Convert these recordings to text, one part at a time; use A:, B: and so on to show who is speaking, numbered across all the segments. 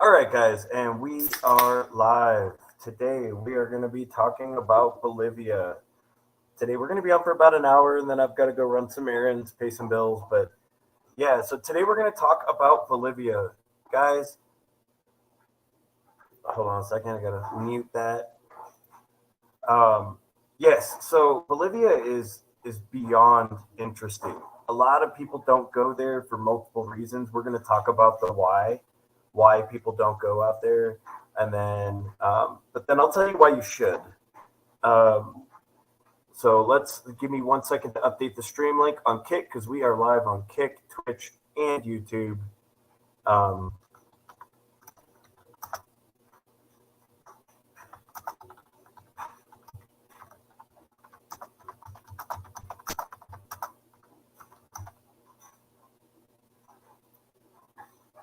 A: All right, guys, and we are live. Today we are going to be talking about Bolivia. Today we're going to be on for about an hour, and then I've got to go run some errands, pay some bills. But yeah, so today we're going to talk about Bolivia. Guys, hold on a second. I got to mute that. Um, yes, so Bolivia is beyond interesting. A lot of people don't go there for multiple reasons. We're going to talk about the why people don't go out there, and then but then I'll tell you why you should. Um, so let's give me 1 second to update the stream link on Kick because we are live on Kick, Twitch, and YouTube. Um,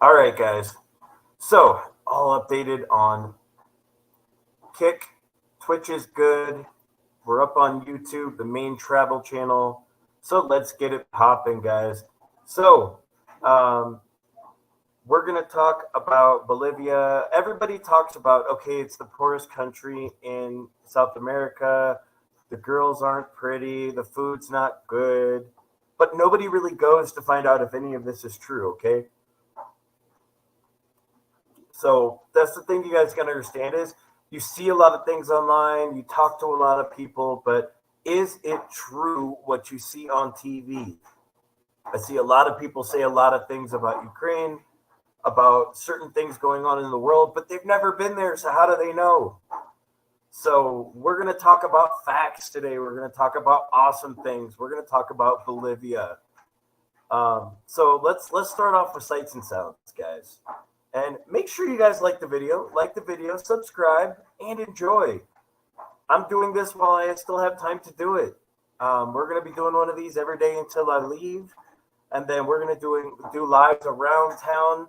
A: all right, guys. So all updated on Kick. Twitch is good. We're up on YouTube, the main travel channel. So let's get it popping, guys. So um, we're going to talk about Bolivia. Everybody talks about, okay, it's the poorest country in South America. The girls aren't pretty. The food's not good. But nobody really goes to find out if any of this is true, okay? So that's the thing you guys got to understand is you see a lot of things online, you talk to a lot of people, but is it true what you see on TV? I see a lot of people say a lot of things about Ukraine, about certain things going on in the world, but they've never been there, so how do they know? So we're going to talk about facts today. We're going to talk about awesome things. We're going to talk about Bolivia. So let's start off with sights and sounds, guys. And make sure you guys like the video, subscribe, and enjoy. I'm doing this while I still have time to do it. We're going to be doing one of these every day until I leave. And then we're going to do lives around town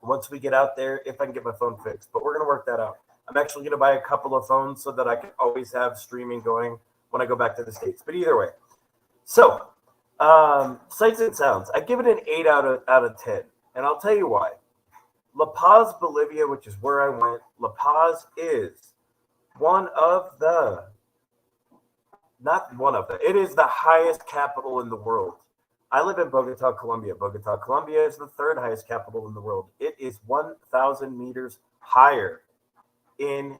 A: once we get out there, if I can get my phone fixed. But we're going to work that out. I'm actually going to buy a couple of phones so that I can always have streaming going when I go back to the States. But either way. So, sights and sounds. I give it an 8 out of 10. And I'll tell you why. La Paz, Bolivia, which is where I went. La Paz is one of the, not one of the, it is the highest capital in the world. I live in Bogota, Colombia. Bogota, Colombia is the third highest capital in the world. It is 1,000 meters higher in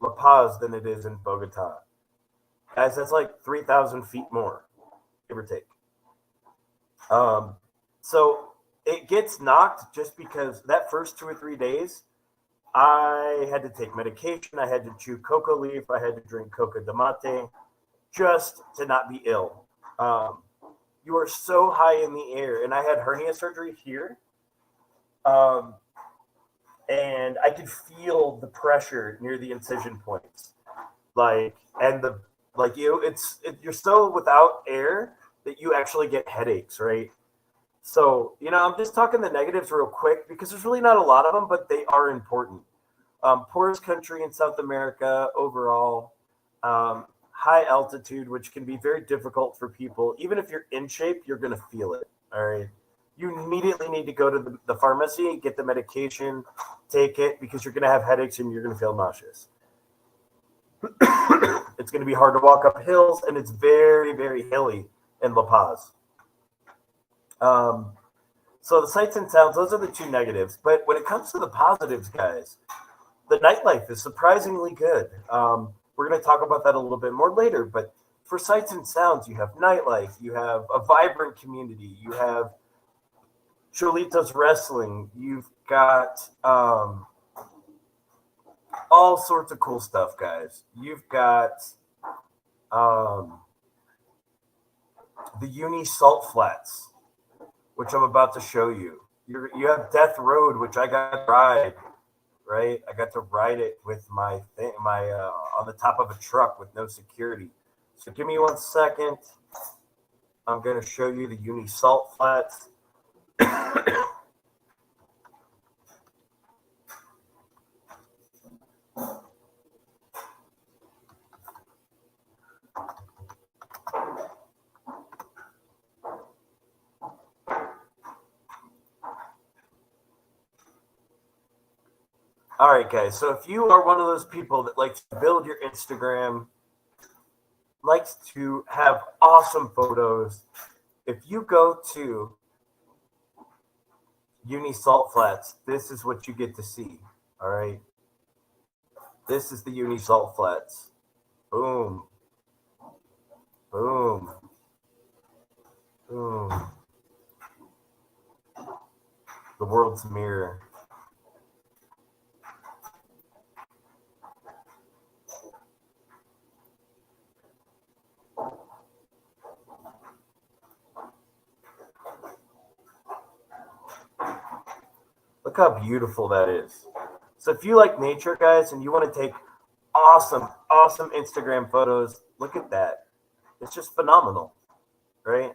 A: La Paz than it is in Bogota. Guys, that's like 3,000 feet more, give or take. So it gets knocked just because that first 2 or 3 days, I had to take medication. I had to chew coca leaf. I had to drink coca de mate just to not be ill. You are so high in the air. And I had hernia surgery here. Um, and I could feel the pressure near the incision points. Like, and the, like you're so without air that you actually get headaches, right? So, I'm just talking the negatives real quick because there's really not a lot of them, but they are important. Poorest country in South America overall, high altitude, which can be very difficult for people. Even if you're in shape, you're going to feel it. All right. You immediately need to go to the pharmacy, get the medication, take it because you're going to have headaches and you're going to feel nauseous. It's going to be hard to walk up hills, and it's very, very hilly in La Paz. So the sights and sounds, those are the two negatives. But when it comes to the positives, guys, the nightlife is surprisingly good. We're going to talk about that a little bit more later. But for sights and sounds, you have nightlife, you have a vibrant community, you have Cholitos wrestling, you've got all sorts of cool stuff, guys. You've got the Uni Salt Flats, which I'm about to show you. You have Death Road, which I got to ride, right? I got to ride it with my thing, on the top of a truck with no security. So give me 1 second. I'm going to show you the Uni Salt Flats. All right, guys. So if you are one of those people that likes to build your Instagram, likes to have awesome photos, if you go to Uni Salt Flats, this is what you get to see. All right. This is the Uni Salt Flats. Boom. Boom. Boom. The world's mirror. Look how beautiful that is. So if you like nature, guys, and you want to take awesome, awesome Instagram photos, look at that. It's just phenomenal, right?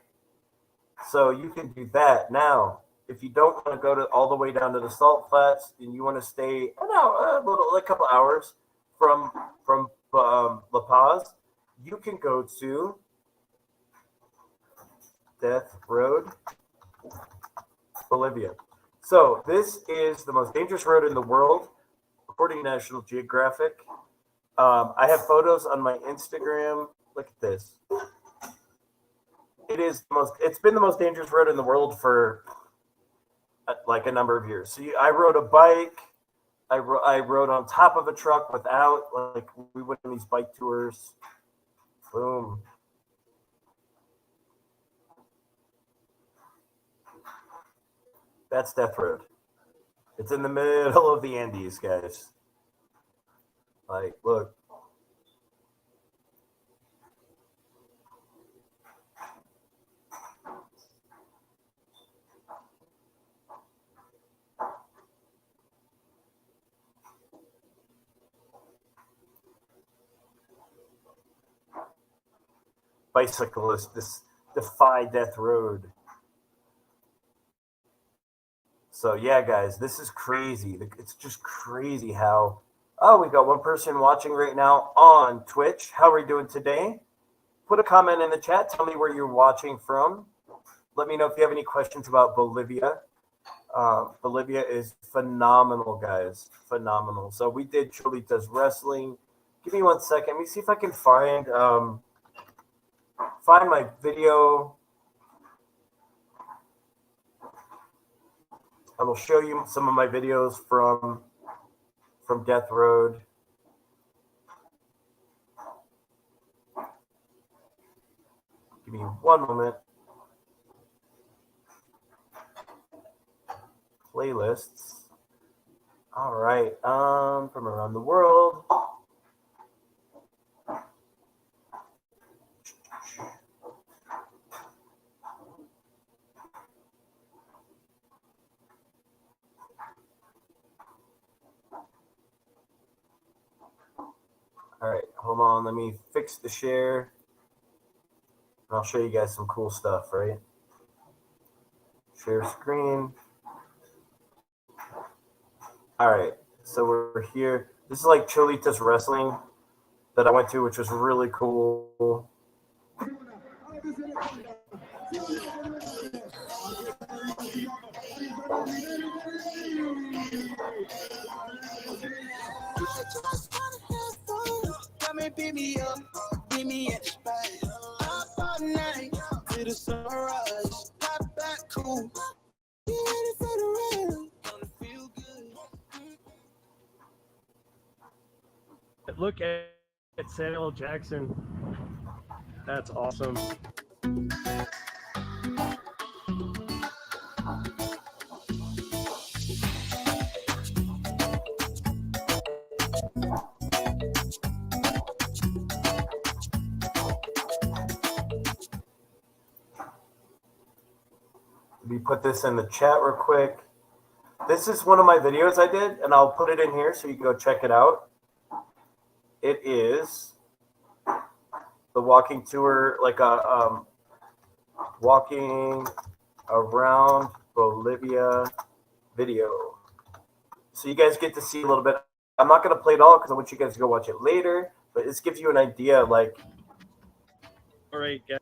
A: So you can do that. Now, if you don't want to go to all the way down to the salt flats and you want to stay, a couple hours from La Paz, you can go to Death Road, Bolivia. So this is the most dangerous road in the world, according to National Geographic. I have photos on my Instagram. Look at this. It's been the most dangerous road in the world for like a number of years. So I rode a bike. I rode on top of a truck without, like we went on these bike tours. Boom. That's Death Road. It's in the middle of the Andes, guys. Like, look. Bicyclists defy Death Road. So yeah, guys, this is crazy. It's just crazy how. Oh, we got one person watching right now on Twitch. How are we doing today? Put a comment in the chat. Tell me where you're watching from. Let me know if you have any questions about Bolivia. Bolivia is phenomenal, guys. Phenomenal. So we did Cholita's wrestling. Give me 1 second. Let me see if I can find my video. I will show you some of my videos from Death Road. Give me 1 moment. Playlists. All right. From around the world. All right, hold on. Let me fix the share. And I'll show you guys some cool stuff, right? Share screen. All right, so we're here. This is like Cholita's wrestling that I went to, which was really cool. Beat me up, beat me at the spot. Up all night to the sunrise. Pop back cool. Get ready for the rain. Gonna feel good. Look at Samuel Jackson. That's awesome. Let me put this in the chat real quick. This is one of my videos I did, and I'll put it in here so you can go check it out. It is the walking tour, like a walking around Bolivia video. So you guys get to see a little bit. I'm not going to play it all because I want you guys to go watch it later, but this gives you an idea, like. All right, guys.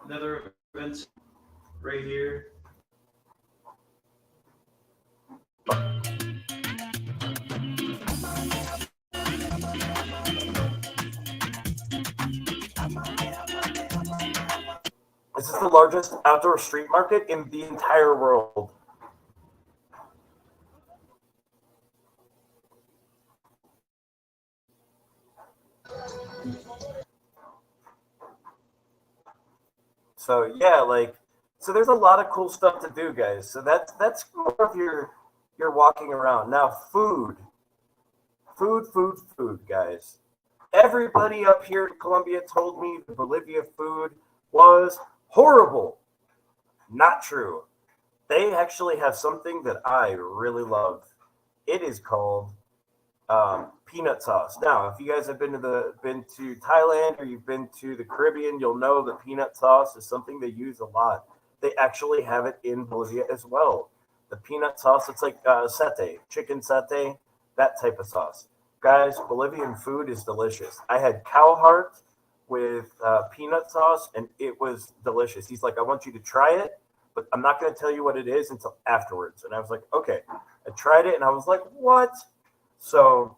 A: Another event right here. the largest outdoor street market in the entire world. So yeah, like, so there's a lot of cool stuff to do, guys. So that's more of your walking around. Now, food, guys. Everybody up here in Colombia told me the Bolivia food was horrible. Not true. They actually have something that I really love. It is called peanut sauce. Now, if you guys have been to Thailand or you've been to the Caribbean, you'll know that peanut sauce is something they use a lot. They actually have it in Bolivia as well. The peanut sauce, it's like satay, chicken satay, that type of sauce. Guys, Bolivian food is delicious. I had cow heart with peanut sauce, and it was delicious. He's like, I want you to try it, but I'm not going to tell you what it is until afterwards. And I was like, okay. I tried it, and I was like, what? So,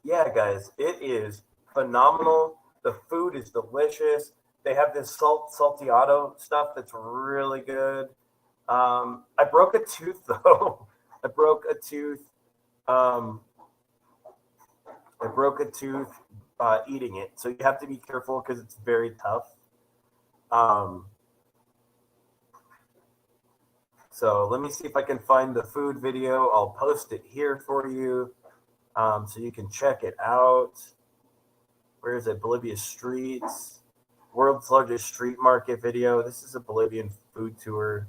A: yeah, guys, it is phenomenal. The food is delicious. They have this salteado stuff that's really good. I broke a tooth though. I broke a tooth. Um, I broke a tooth eating it, so you have to be careful because it's very tough. Um, so let me see if I can find the food video. I'll post it here for you, so you can check it out. Where is it? Bolivia streets, world's largest street market video. This is a Bolivian food tour.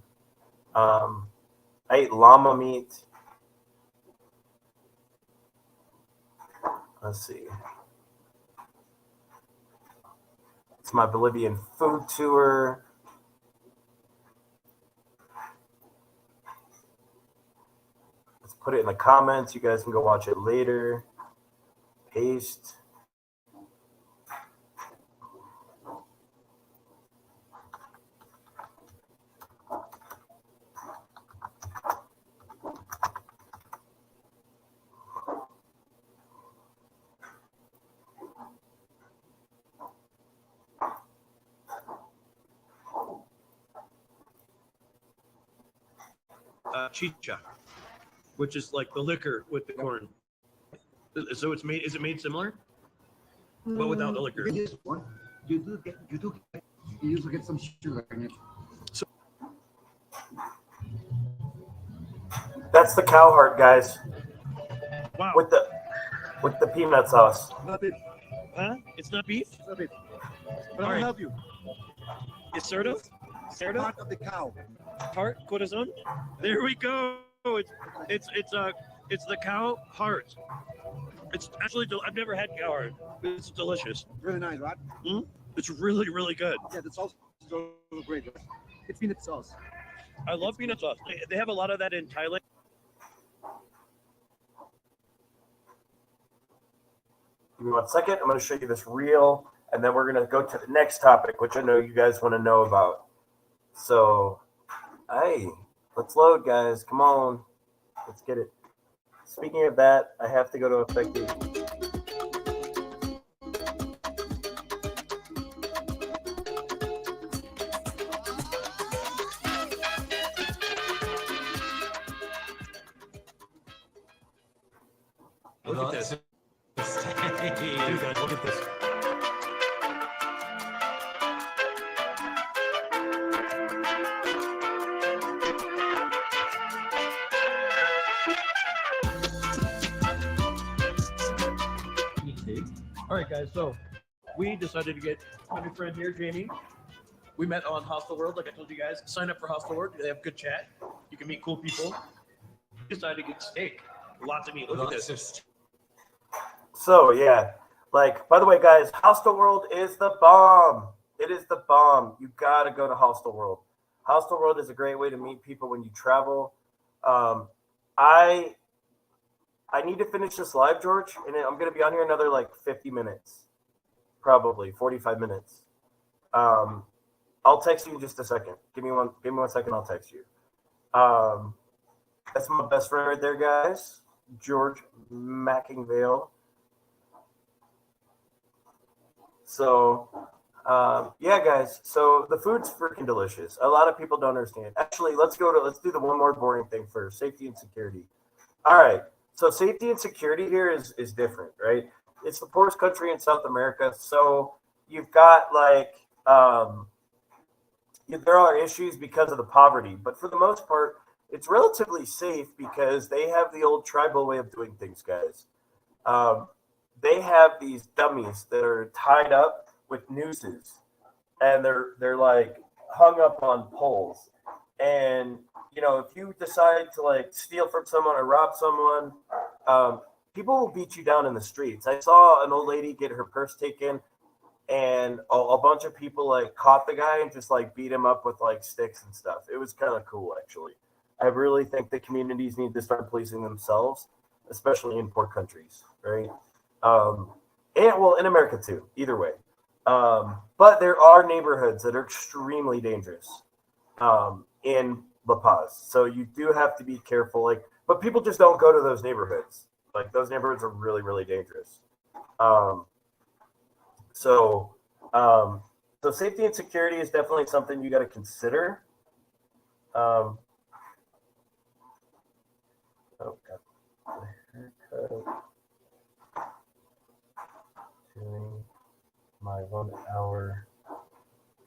A: I ate llama meat. Let's see. It's my Bolivian food tour. Let's put it in the comments. You guys can go watch it later. Paste.
B: Chicha, which is like the liquor with the corn. So it's made. Is it made similar, but without the liquor?
C: This one, you usually get some sugar in it.
B: So,
A: that's the cow heart, guys.
B: wow.
A: With the peanut sauce.
C: Not it.
B: Huh? It's not beef.
C: It's not it. But
B: All
C: I'll
B: right.
C: help you.
B: It's cerdo. Cerdo.
C: Part of the cow.
B: Heart. Corazon. There we go. It's the cow heart. It's actually. I've never had cow heart. It's delicious.
C: Really nice, right?
B: It's really really good.
C: Yeah, the sauce is also great. Right? It's peanut sauce.
B: I love peanut sauce. They have a lot of that in Thailand.
A: Give me 1 second. I'm going to show you this reel, and then we're going to go to the next topic, which I know you guys want to know about. So, hey, let's load, guys. Come on. Let's get it. Speaking of that, I have to go to effective.
B: Look at this. Dude, guys, look at this. All right, guys. So we decided to get my new friend here, Jamie. We met on Hostel World, like I told you guys. Sign up for Hostel World. They have good chat. You can meet cool people. We decided to get steak. Lots of meat. Look at this.
A: So, yeah. Like, by the way, guys, Hostel World is the bomb. It is the bomb. You got to go to Hostel World. Hostel World is a great way to meet people when you travel. I need to finish this live, George, and I'm going to be on here another like 50 minutes, probably 45 minutes. I'll text you in just a second. Give me one second. I'll text you. That's my best friend right there, guys. George Mackingvale. So, Yeah, guys. So the food's freaking delicious. A lot of people don't understand. Actually, let's do the one more boring thing first: safety and security. All right. So safety and security here is different, right? It's the poorest country in South America, so you've got like there are issues because of the poverty, but for the most part, it's relatively safe because they have the old tribal way of doing things, guys. Um, they have these dummies that are tied up with nooses, and they're like hung up on poles. And if you decide to like steal from someone or rob someone, um, people will beat you down in the streets. I saw an old lady get her purse taken, and a bunch of people like caught the guy and just like beat him up with like sticks and stuff. It was kind of cool, actually. I really think that communities need to start policing themselves, especially in poor countries, right? Um, and well, in America too. Either way, but there are neighborhoods that are extremely dangerous in La Paz, so you do have to be careful. Like, but people just don't go to those neighborhoods. Like, those neighborhoods are really, really dangerous. Um, so, um, so safety and security is definitely something you got to consider. Um, oh, got my haircut. Doing my 1 hour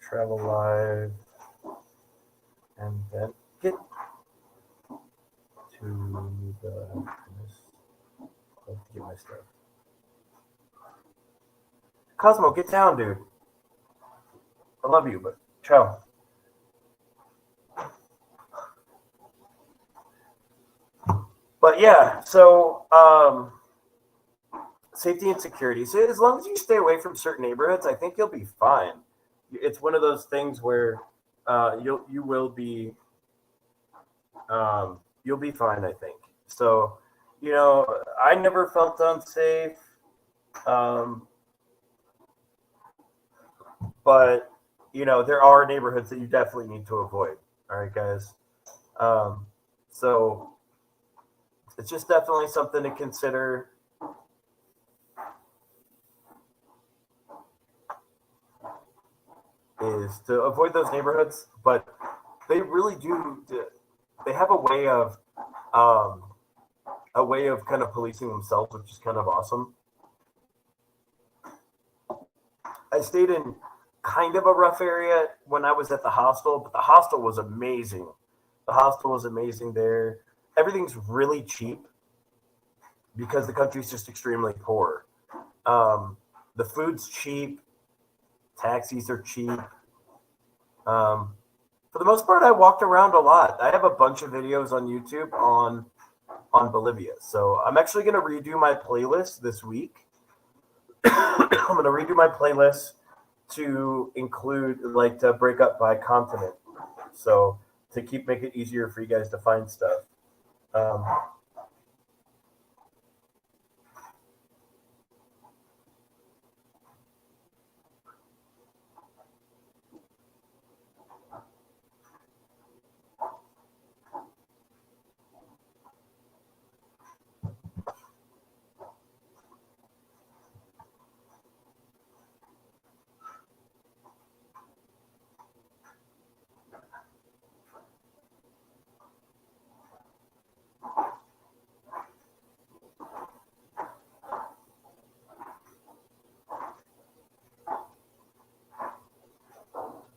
A: travel live, and then get to the. Let's get my stuff. Cosmo, get down, dude. I love you, but ciao. But yeah, so safety and security. So as long as you stay away from certain neighborhoods, I think you'll be fine. It's one of those things where you'll be fine. I think so. I never felt unsafe, um, but there are neighborhoods that you definitely need to avoid. All right, guys. So it's just definitely something to consider. Is to avoid those neighborhoods, but they really do. They have um, a way of kind of policing themselves, which is kind of awesome. I stayed in kind of a rough area when I was at the hostel, but the hostel was amazing. The hostel was amazing there. Everything's really cheap because the country's just extremely poor. The food's cheap, taxis are cheap. Um, for the most part, I walked around a lot. I have a bunch of videos on YouTube on Bolivia, so I'm actually going to redo my playlist this week. I'm going to redo my playlist to include like to break up by continent, so to make it easier for you guys to find stuff. Um,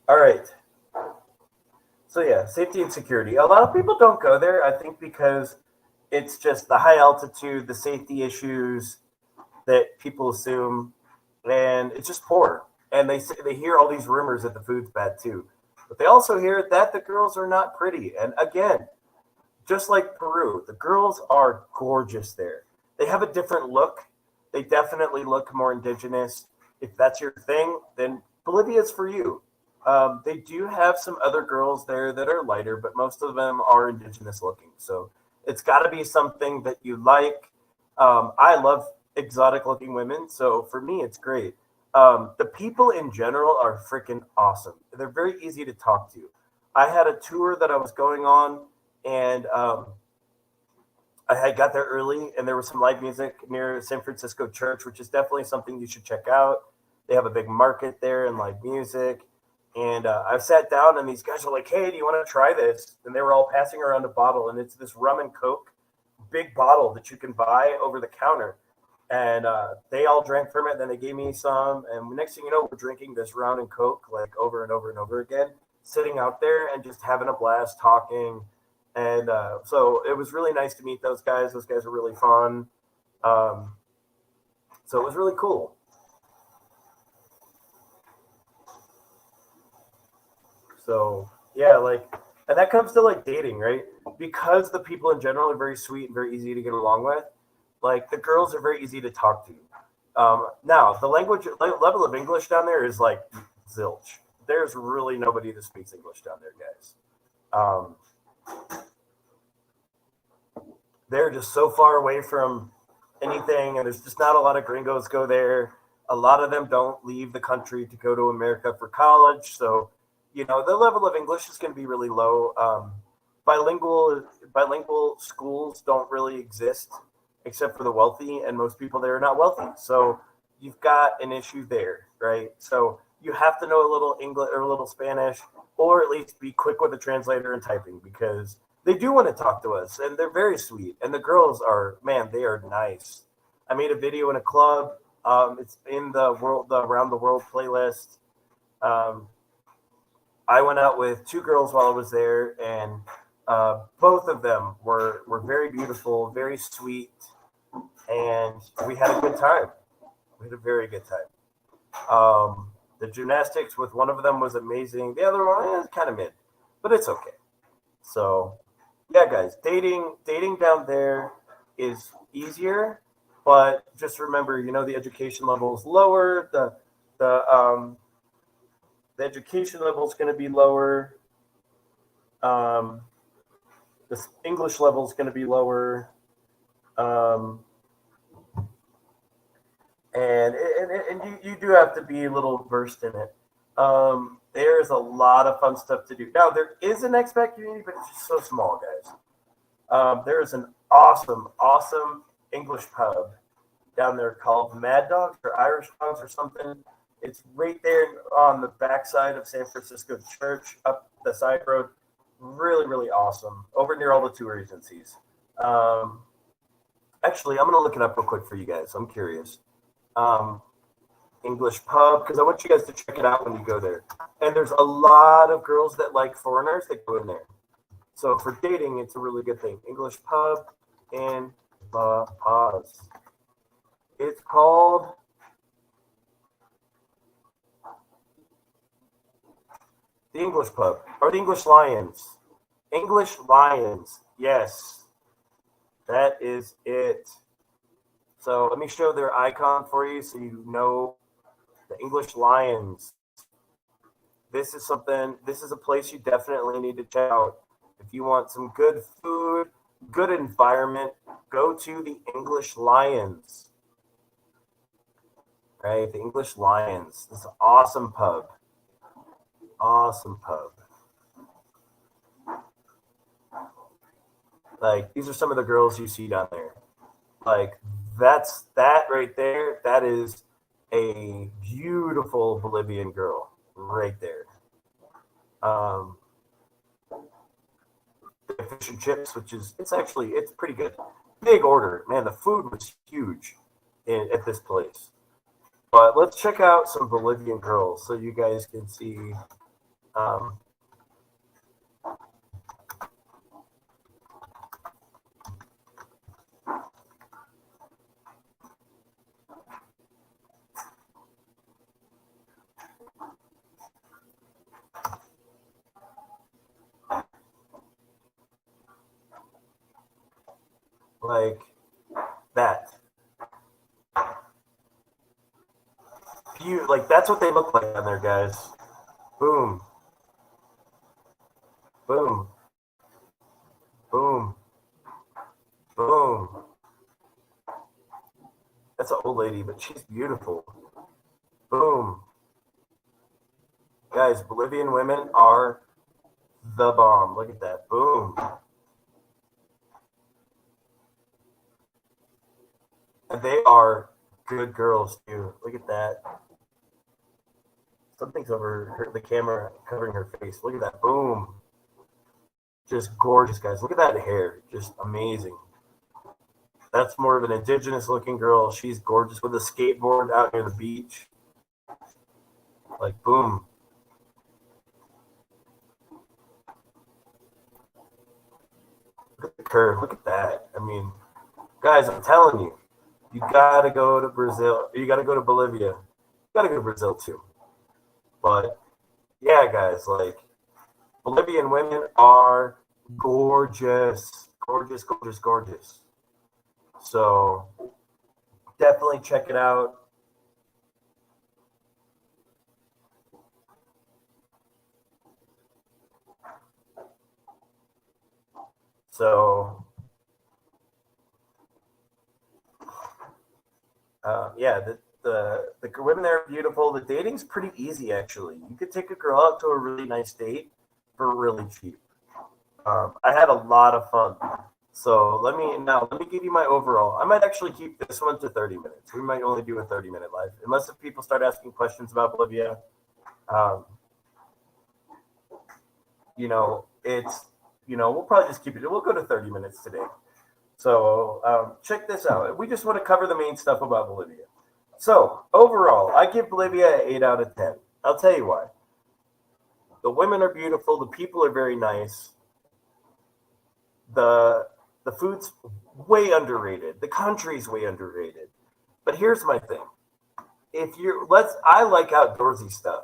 A: all right. So yeah, safety and security. A lot of people don't go there. I think because it's just the high altitude, the safety issues that people assume, and it's just poor. And they hear all these rumors that the food's bad too, but they also hear that the girls are not pretty. And again, just like Peru, the girls are gorgeous there. They have a different look. They definitely look more indigenous. If that's your thing, then Bolivia's for you. They do have some other girls there that are lighter, but most of them are indigenous looking. So it's got to be something that you like. I love exotic looking women, so for me, it's great. The people in general are freaking awesome. They're very easy to talk to. I had a tour that I was going on, and I had got there early, and there was some live music near San Francisco Church, which is definitely something you should check out. They have a big market there and live music. And I sat down, and these guys are like, "Hey, do you want to try this?" And they were all passing around a bottle, and it's this rum and coke big bottle that you can buy over the counter. And they all drank from it. Then they gave me some, and next thing you know, we're drinking this rum and coke like over and over and over again, sitting out there and just having a blast talking. And so it was really nice to meet those guys. Those guys are really fun. Um, so it was really cool. So yeah, like, and that comes to like dating, right? Because the people in general are very sweet and very easy to get along with. Like the girls are very easy to talk to. Now the language level of English down there is like zilch. There's really nobody that speaks English down there, guys. Um, they're just so far away from anything, and there's just not a lot of gringos go there. A lot of them don't leave the country to go to America for college, so the level of English is going to be really low. Bilingual schools don't really exist except for the wealthy, and most people there are not wealthy. So you've got an issue there, right? So you have to know a little English or a little Spanish, or at least be quick with a translator and typing, because they do want to talk to us, and they're very sweet. And the girls are, man, they are nice. I made a video in a club. It's in the Around the World playlist. I went out with two girls while I was there, and both of them were very beautiful, very sweet, and we had a good time. We had a very good time. The gymnastics with one of them was amazing. The other one is kind of mid, but it's okay. So, yeah, guys, dating down there is easier, but just remember, the education level is lower. The education level is going to be lower. The English level is going to be lower. And you do have to be a little versed in it. There's a lot of fun stuff to do. Now, there is an expat community, but it's just so small, guys. There is an awesome English pub down there called Mad Dogs or Irish Dogs or something. It's right there on the backside of San Francisco Church, up the side road. Really, really awesome. Over near all the tour agencies. Actually, I'm going to look it up real quick for you guys. I'm curious. English pub, because I want you guys to check it out when you go there. And there's a lot of girls that like foreigners that go in there. So for dating, it's a really good thing. English pub and pause. It's called the English pub or the English Lions. English Lions. Yes, that is it. So let me show their icon for you so you know the English Lions. This is a place you definitely need to check out. If you want some good food, good environment, go to the English Lions. Right? The English Lions. This is an awesome pub. Awesome pub. Like, these are some of the girls you see down there. Like, that right there. That is a beautiful Bolivian girl right there. The fish and chips, which is it's pretty good. Big order, man. The food was huge at this place. But let's check out some Bolivian girls so you guys can see. Like that. Like that's what they look like on there, guys. Boom. Boom. Boom. Boom. That's an old lady, but she's beautiful. Boom. Guys, Bolivian women are the bomb. Look at that. Boom. And they are good girls, too. Look at that. Something's over the camera covering her face. Look at that. Boom. Just gorgeous, guys. Look at that hair. Just amazing. That's more of an indigenous looking girl. She's gorgeous with a skateboard out near the beach. Like, boom. Look at the curve. Look at that. I mean, guys, I'm telling you, you got to go to Brazil. You got to go to Bolivia. You got to go to Brazil too. But, yeah, guys, like, Bolivian women are gorgeous. Gorgeous, gorgeous, gorgeous. So definitely check it out. So yeah, the women there are beautiful. The dating's pretty easy, actually. You could take a girl out to a really nice date for really cheap. I had a lot of fun. So let me give you my overall. I might actually keep this one to 30 minutes. We might only do a 30-minute live, unless if people start asking questions about Bolivia. We'll probably just keep it. We'll go to 30 minutes today. So check this out. We just want to cover the main stuff about Bolivia. So overall, I give Bolivia an 8 out of 10. I'll tell you why. The women are beautiful. The people are very nice. The food's way underrated. The country's way underrated. But here's my thing. I like outdoorsy stuff.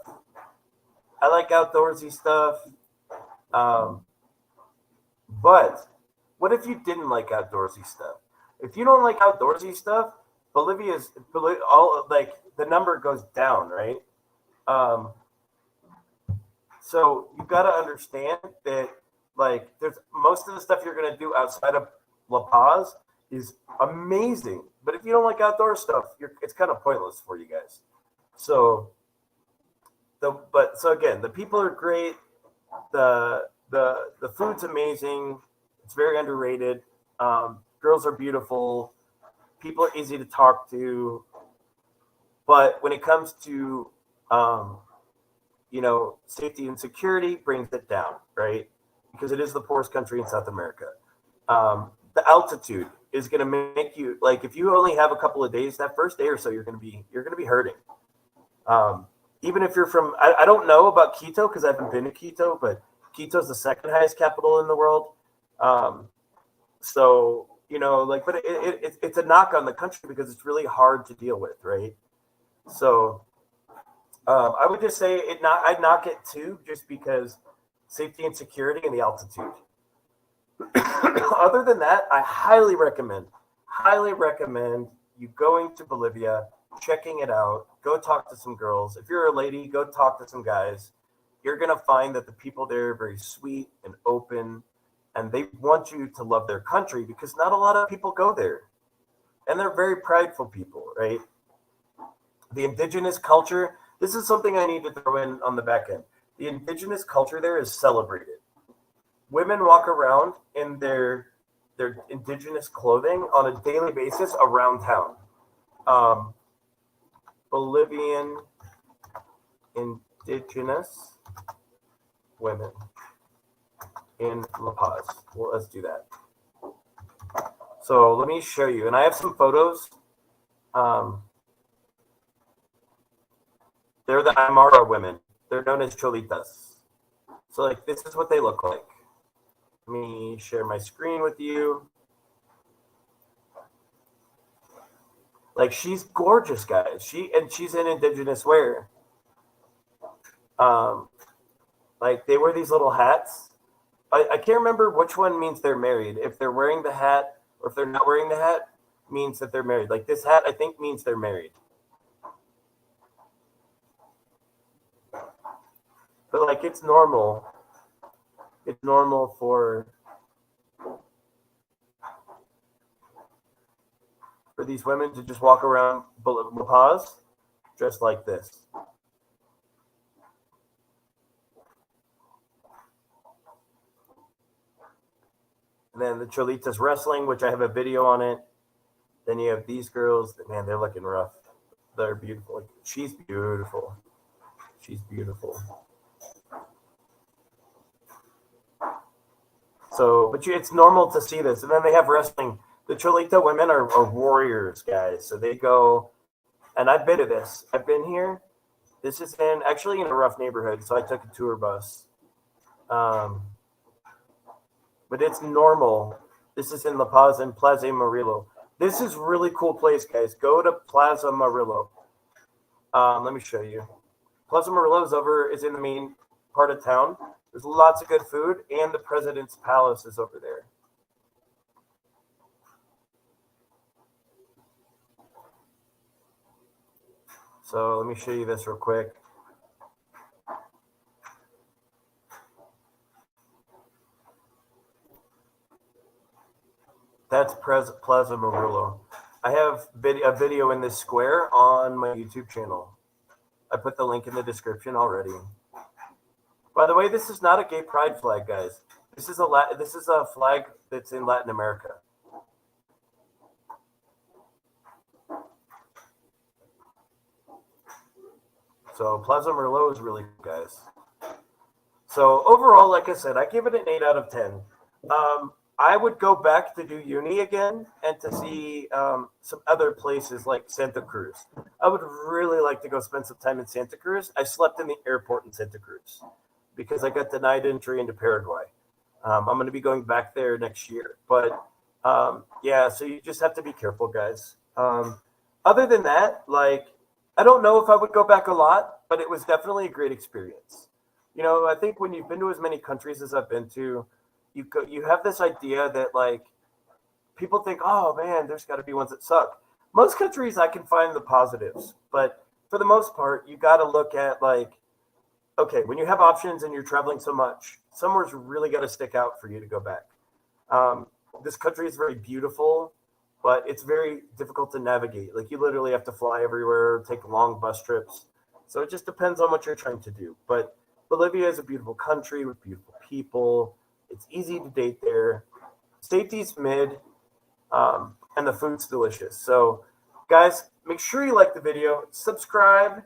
A: But what if you didn't like outdoorsy stuff? If you don't like outdoorsy stuff, the number goes down, right? So you got to understand that, like, there's most of the stuff you're going to do outside of La Paz is amazing. But if you don't like outdoor stuff, it's kind of pointless for you guys. So again, the people are great. The food's amazing. It's very underrated. Girls are beautiful. People are easy to talk to. But when it comes to safety and security, brings it down, right? Because it is the poorest country in South America. The altitude is going to make you, like, if you only have a couple of days, that first day or so, you're going to be hurting. Even if you're from, I don't know about Quito because I haven't been to Quito, but Quito's the second highest capital in the world. But it's a knock on the country because it's really hard to deal with, right? So I would just say I'd knock it too, just because safety and security and the altitude. Other than that, I highly recommend you going to Bolivia, checking it out. Go talk to some girls. If you're a lady, go talk to some guys. You're going to find that the people there are very sweet and open, and they want you to love their country because not a lot of people go there. And they're very prideful people, right? The indigenous culture, this is something I need to throw in on the back end. The indigenous culture there is celebrated. Women walk around in their indigenous clothing on a daily basis around town. Bolivian indigenous women in La Paz. Well, let's do that. So let me show you. And I have some photos. They're the Aymara women. They're known as cholitas. So, like, this is what they look like. Let me share my screen with you. Like, she's gorgeous, guys. She's in indigenous wear. Like, they wear these little hats. I can't remember which one means they're married. If they're wearing the hat or if they're not wearing the hat, means that they're married. Like, this hat, I think, means they're married. But, like, it's normal. It's normal for these women to just walk around La Paz dressed like this. And then the Cholitas wrestling, which I have a video on it. Then you have these girls. Man, they're looking rough. They're beautiful. She's beautiful. She's beautiful. So, but it's normal to see this. And then they have wrestling. The Cholita women are warriors, guys. So they go, and I've been to this. I've been here. This is actually in a rough neighborhood. So I took a tour bus. But it's normal. This is in La Paz and Plaza Amarillo. This is really cool place, guys. Go to Plaza Amarillo. Let me show you. Plaza Amarillo is in the main part of town. There's lots of good food, and the President's Palace is over there. So let me show you this real quick. That's Plaza Amarillo. I have a video in this square on my YouTube channel. I put the link in the description already. By the way, this is not a gay pride flag, guys. This is a flag that's in Latin America. So Plaza Merlot is really good, guys. So overall, like I said, I give it an 8 out of 10. I would go back to do uni again and to see some other places like Santa Cruz. I would really like to go spend some time in Santa Cruz. I slept in the airport in Santa Cruz because I got denied entry into Paraguay. I'm going to be going back there next year. But yeah, so you just have to be careful, guys. Other than that, like, I don't know if I would go back a lot, but it was definitely a great experience. You know, I think when you've been to as many countries as I've been to, you have this idea that, like, people think, oh man, there's got to be ones that suck. Most countries I can find the positives, but for the most part, you got to look at, like, okay, when you have options and you're traveling so much, somewhere's really got to stick out for you to go back. This country is very beautiful, but it's very difficult to navigate. Like, you literally have to fly everywhere, take long bus trips. So it just depends on what you're trying to do. But Bolivia is a beautiful country with beautiful people. It's easy to date there. Safety's mid, and the food's delicious. So, guys, make sure you like the video, subscribe,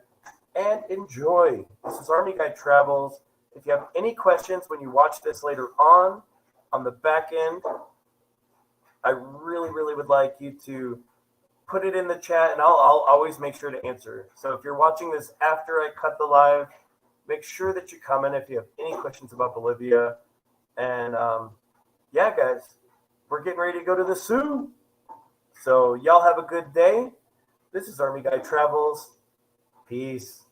A: and enjoy. This is ArmyGuyTravels. If you have any questions when you watch this later on the back end, I really, really would like you to put it in the chat, and I'll always make sure to answer. So if you're watching this after I cut the live, make sure that you comment if you have any questions about Bolivia. And yeah, guys, we're getting ready to go to the zoo. So y'all have a good day. This is ArmyGuyTravels. Peace.